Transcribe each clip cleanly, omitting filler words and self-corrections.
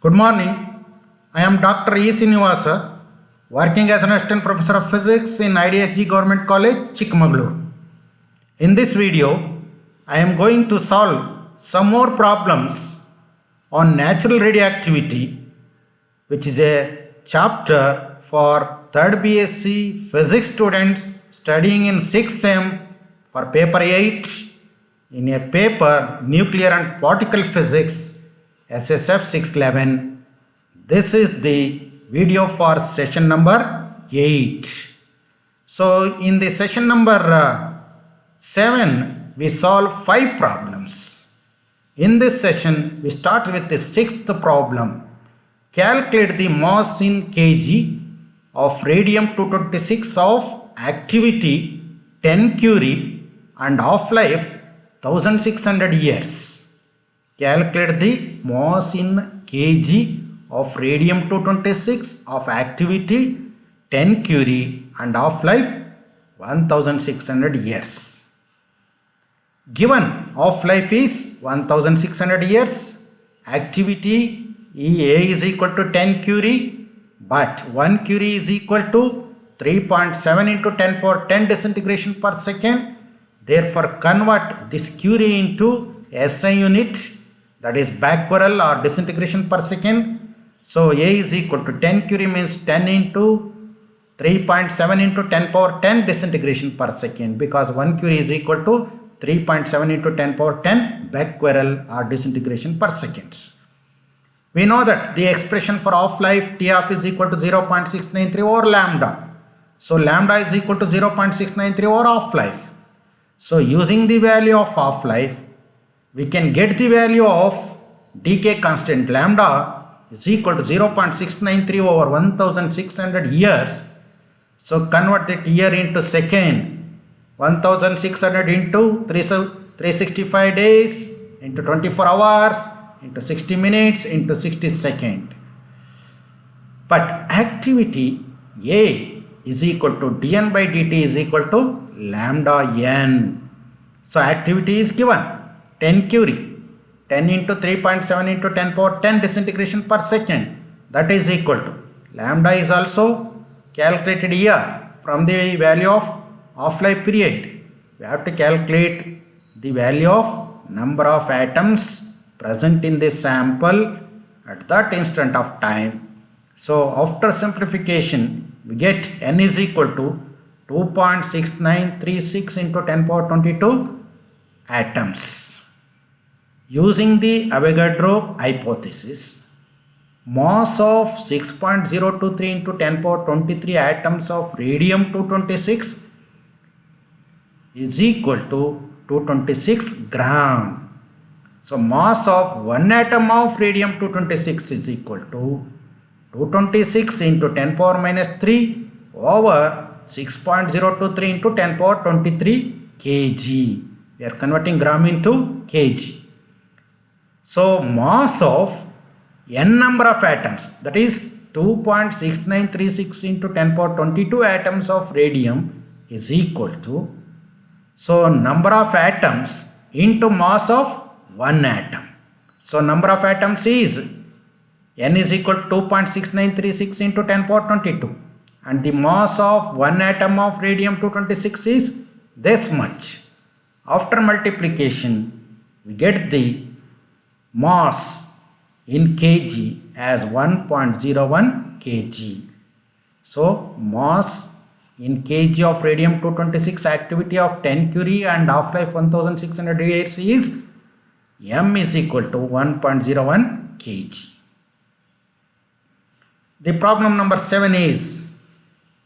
Good morning. I am Dr. E. Srinivasa, working as an assistant professor of physics in IDSG Government College, Chikmagalur. In this video, I am going to solve some more problems on natural radioactivity, which is a chapter for 3rd BSc physics students studying in 6th sem for paper 8 in a paper Nuclear and Particle Physics SSF 611. This is the video for session number 8. So in the session number 7, we solve 5 problems. In this session, we start with the 6th problem. Calculate the mass in kg of radium-226 of activity 10 curie and half-life 1600 years. Calculate the mass in kg of radium-226 of activity 10 curie and half-life 1600 years. Given half-life is 1600 years, activity A is equal to 10 curie, but 1 curie is equal to 3.7 into 10 power 10 disintegration per second. Therefore, convert this curie into SI unit, that is becquerel or disintegration per second. So A is equal to 10 curie means 10 into 3.7 into 10 power 10 disintegration per second, because 1 curie is equal to 3.7 into 10 power 10 becquerel or disintegration per seconds. We know that the expression for half-life T half is equal to 0.693 over lambda. So lambda is equal to 0.693 over half-life. So using the value of half-life, we can get the value of decay constant lambda is equal to 0.693 over 1600 years. So convert that year into second. 1600 into 365 days into 24 hours into 60 minutes into 60 seconds. But activity A is equal to dN by dt is equal to lambda n. So activity is given 10 curie, 10 into 3.7 into 10 power 10 disintegration per second, that is equal to lambda is also calculated here from the value of half-life period. We have to calculate the value of number of atoms present in this sample at that instant of time. So after simplification, we get n is equal to 2.6936 into 10 power 22 atoms. Using the Avogadro hypothesis, mass of 6.023 into 10 power 23 atoms of radium-226 is equal to 226 gram. So mass of 1 atom of radium-226 is equal to 226 into 10 power minus 3 over 6.023 into 10 power 23 kg. We are converting gram into kg. So mass of n number of atoms, that is 2.6936 into 10 power 22 atoms of radium is equal to, so number of atoms into mass of 1 atom. So number of atoms is n is equal to 2.6936 into 10 power 22, and the mass of 1 atom of radium-226 is this much. After multiplication, we get the mass in kg as 1.01 kg. So mass in kg of radium-226 activity of 10 curie and half-life 1600 years is m is equal to 1.01 kg. The problem number 7 is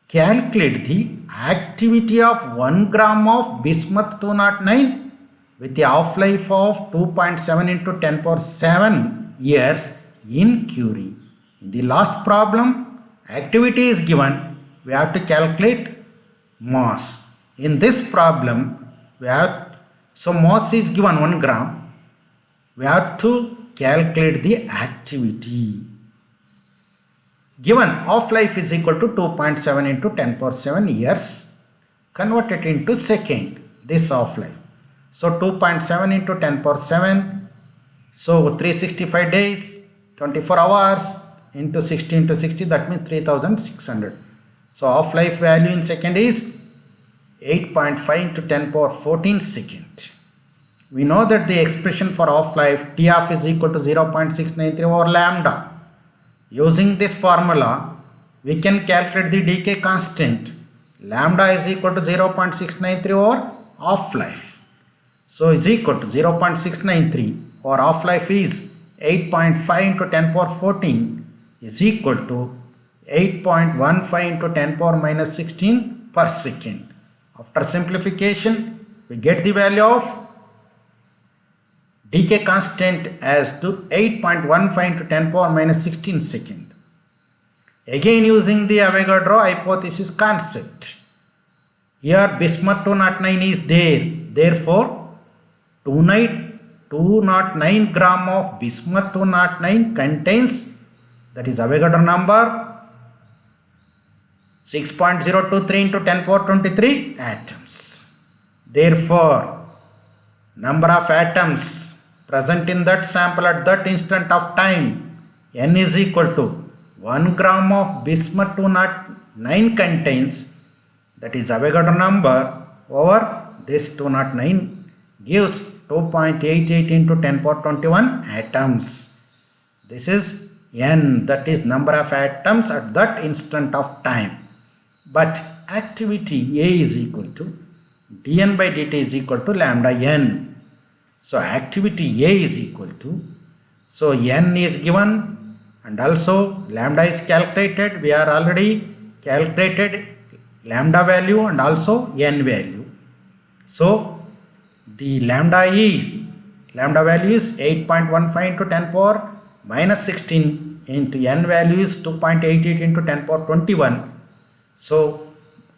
calculate the activity of 1 gram of bismuth 209 with a half-life of 2.7 into 10 power 7 years in curie. In the last problem, activity is given. We have to calculate mass. In this problem, so mass is given 1 gram. We have to calculate the activity. Given half-life is equal to 2.7 into 10 power 7 years. Convert it into second, this half-life. So 2.7 into 10 power 7. So 365 days, 24 hours into 60 into 60, that means 3600. So half-life value in second is 8.5 into 10 power 14 second. We know that the expression for half-life T half is equal to 0.693 over lambda. Using this formula, we can calculate the decay constant. Lambda is equal to 0.693 over half-life. So is equal to 0.693 or half-life is 8.5 into 10 power 14 is equal to 8.15 into 10 power minus 16 per second. After simplification, we get the value of decay constant as to 8.15 into 10 power minus 16 second. Again using the Avogadro hypothesis concept. Here bismuth 209 is there. Therefore, 209 gram of bismuth 209 contains, that is Avogadro number, 6.023 into 10 power 23 atoms. Therefore, number of atoms present in that sample at that instant of time, N is equal to 1 gram of bismuth 209 contains, that is Avogadro number, over this 209 gives 2.88 into 10 power 21 atoms. This is N, that is number of atoms at that instant of time. But activity A is equal to dN by dt is equal to lambda N. So activity A is equal to, so N is given and also lambda is calculated. We are already calculated lambda value and also N value. So the lambda value is 8.15 into 10 power minus 16 into N value is 2.88 into 10 power 21. So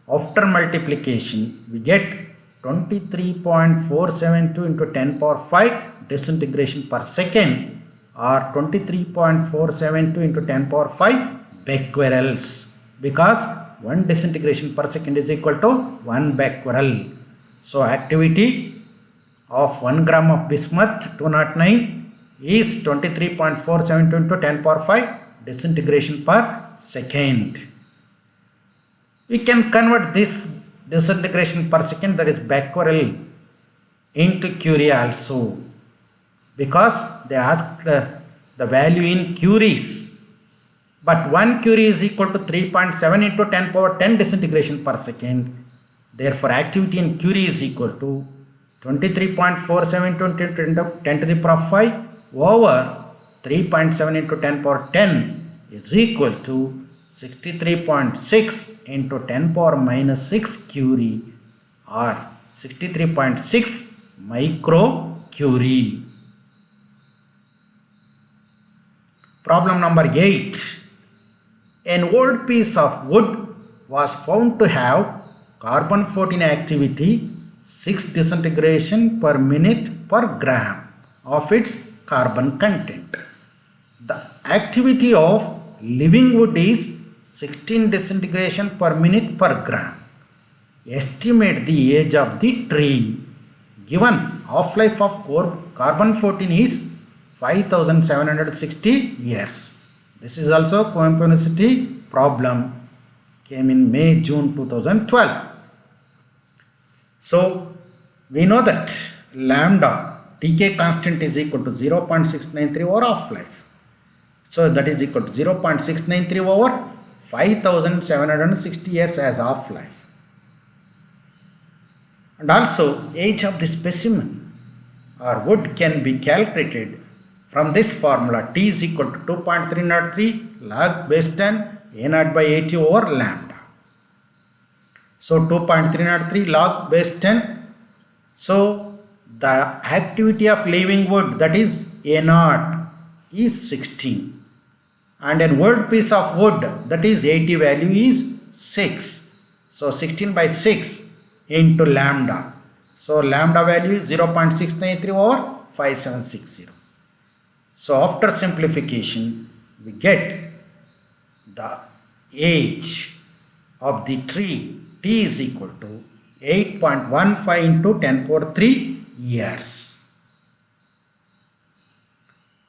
after multiplication we get 23.472 into 10 power 5 disintegration per second, or 23.472 into 10 power 5 becquerels, because 1 disintegration per second is equal to 1 becquerel. So activity of 1 gram of bismuth 209 is 23.472 into 10 power 5 disintegration per second. We can convert this disintegration per second, that is becquerel, into Curie also, because they asked the value in curies. But 1 Curie is equal to 3.7 into 10 power 10 disintegration per second. Therefore activity in Curie is equal to 23.47 into 10 to the power 5 over 3.7 into 10 power 10 is equal to 63.6 into 10 power minus 6 Curie, or 63.6 micro Curie. Problem number 8. An old piece of wood was found to have carbon 14 activity 6 disintegration per minute per gram of its carbon content. The activity of living wood is 16 disintegration per minute per gram. Estimate the age of the tree. Given half-life of carbon 14 is 5760 years. This is also Coimbatore University problem, came in May, June 2012. So we know that lambda decay constant is equal to 0.693 over half-life. So that is equal to 0.693 over 5760 years as half-life. And also age of the specimen or wood can be calculated from this formula. T is equal to 2.303 log base 10 A0 by 80 over lambda. So 2.303 log base 10. So the activity of living wood, that is A0, is 16. And an old piece of wood, that is 80 value, is 6. So 16 by 6 into lambda. So lambda value is 0.693 over 5760. So after simplification, we get the age of the tree, T is equal to 8.15 into 10 power 3 years.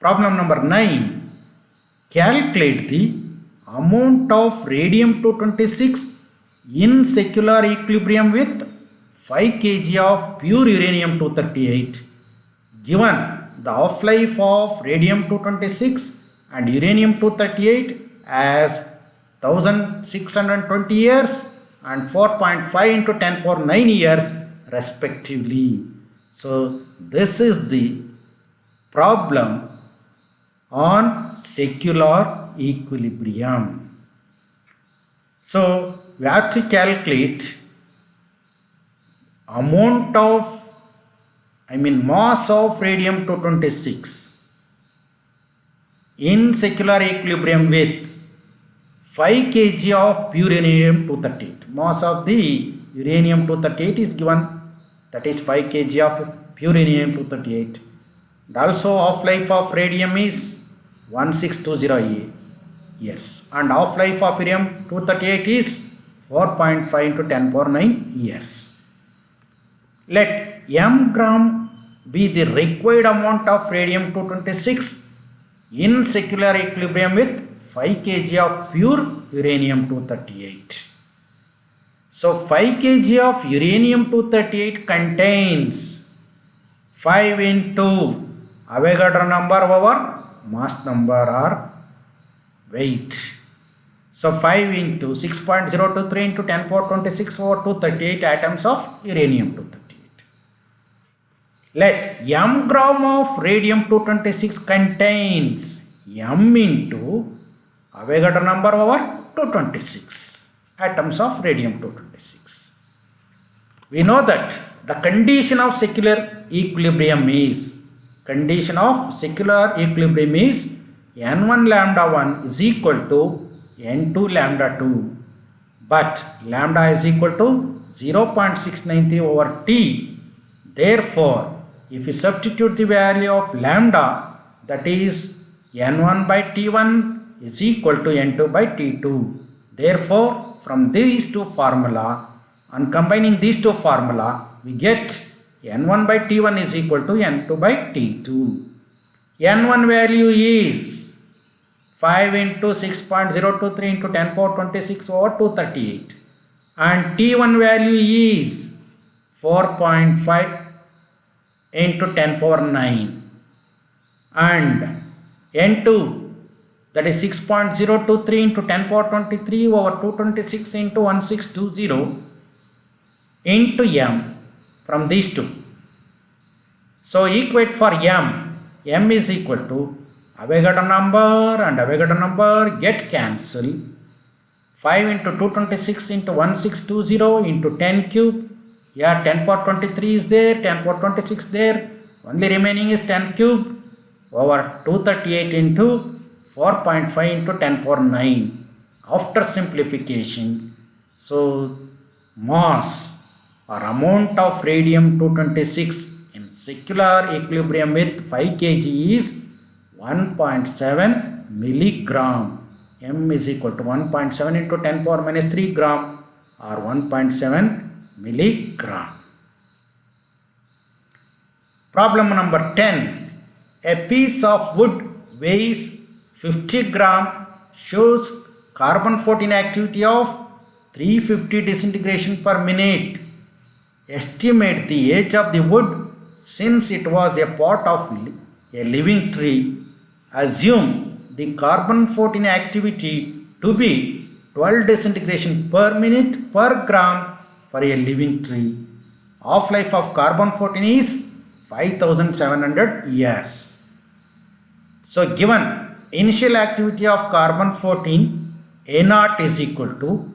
Problem number 9. Calculate the amount of radium-226 in secular equilibrium with 5 kg of pure uranium-238 given the half-life of radium-226 and uranium-238 as 1620 years and 4.5 into 10 power 9 years respectively. So this is the problem on secular equilibrium. So we have to calculate amount of mass of radium-226 in secular equilibrium with 5 kg of pure uranium-238. Mass of the uranium-238 is given, that is 5 kg of pure uranium-238. And also half-life of radium is 1620 years and half-life of uranium-238 is 4.5 into 10 power 9 years. Let m gram be the required amount of radium-226 in secular equilibrium with 5 kg of pure uranium-238. So 5 kg of uranium-238 contains 5 into Avogadro number over mass number or weight. So 5 into 6.023 into 10 power 26 over 238 atoms of uranium-238. Let m gram of radium-226 contains m into Avogadro number over 226 atoms of radium-226. We know that the condition of secular equilibrium is N1 lambda 1 is equal to N2 lambda 2, but lambda is equal to 0.693 over T. Therefore, if we substitute the value of lambda, that is N1 by T1 is equal to N2 by T2. Therefore, from these two formula, on combining these two formula, we get N1 by T1 is equal to N2 by T2. N1 value is 5 into 6.023 into 10 power 26 over 238 and T1 value is 4.5 into 10 power 9 and N2, that is 6.023 into 10 power 23 over 226 into 1620 into m from these two. So equate for m is equal to Avogadro number and Avogadro number get cancelled. 5 into 226 into 1620 into 10 cube. Yeah, 10 power 23 is there, 10 power 26 there. Only remaining is 10 cube over 238 into 4.5 into 10 power 9. After simplification, so mass or amount of radium-226 in secular equilibrium with 5 kg is 1.7 milligram. M is equal to 1.7 into 10 power minus 3 gram or 1.7 milligram. Problem number 10. A piece of wood weighs 50 gram, shows carbon-14 activity of 350 disintegration per minute. Estimate the age of the wood since it was a part of a living tree. Assume the carbon-14 activity to be 12 disintegration per minute per gram for a living tree. Half-life of carbon-14 is 5700 years. So given initial activity of carbon-14, A0 is equal to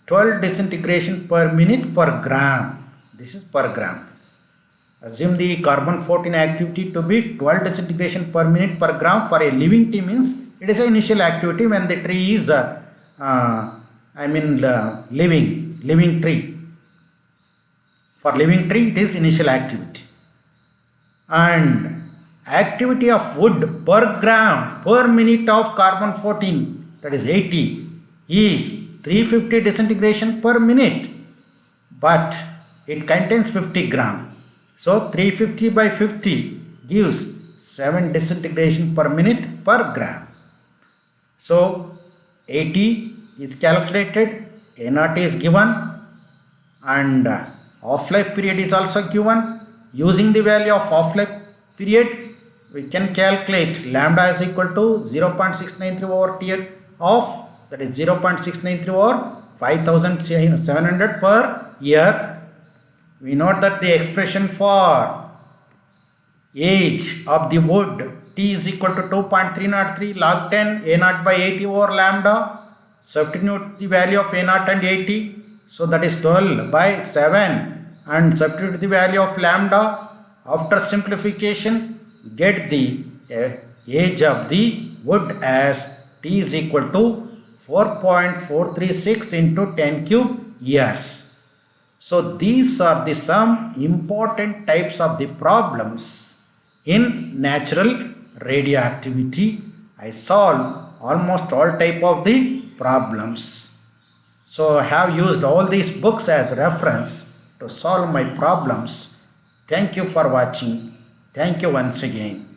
12 disintegration per minute per gram. This is per gram. Assume the carbon-14 activity to be 12 disintegration per minute per gram for a living tree, means it is an initial activity when the tree is living tree. For living tree it is initial activity. And activity of wood per gram per minute of carbon-14, that is 80, is 350 disintegration per minute, but it contains 50 gram. So 350 by 50 gives 7 disintegration per minute per gram. So 80 is calculated, A naught is given, and half-life period is also given. Using the value of half-life period, we can calculate lambda is equal to 0.693 over T of, that is 0.693 over 5700 per year. We know that the expression for age of the wood T is equal to 2.303 log 10 A naught by 80 over lambda. Substitute the value of A naught and 80. So that is 12 by 7, and substitute the value of lambda. After simplification, get the age of the wood as T is equal to 4.436 into 10 cube years. So these are the some important types of the problems in natural radioactivity. I solved almost all type of the problems. So I have used all these books as reference to solve my problems. Thank you for watching. Thank you once again.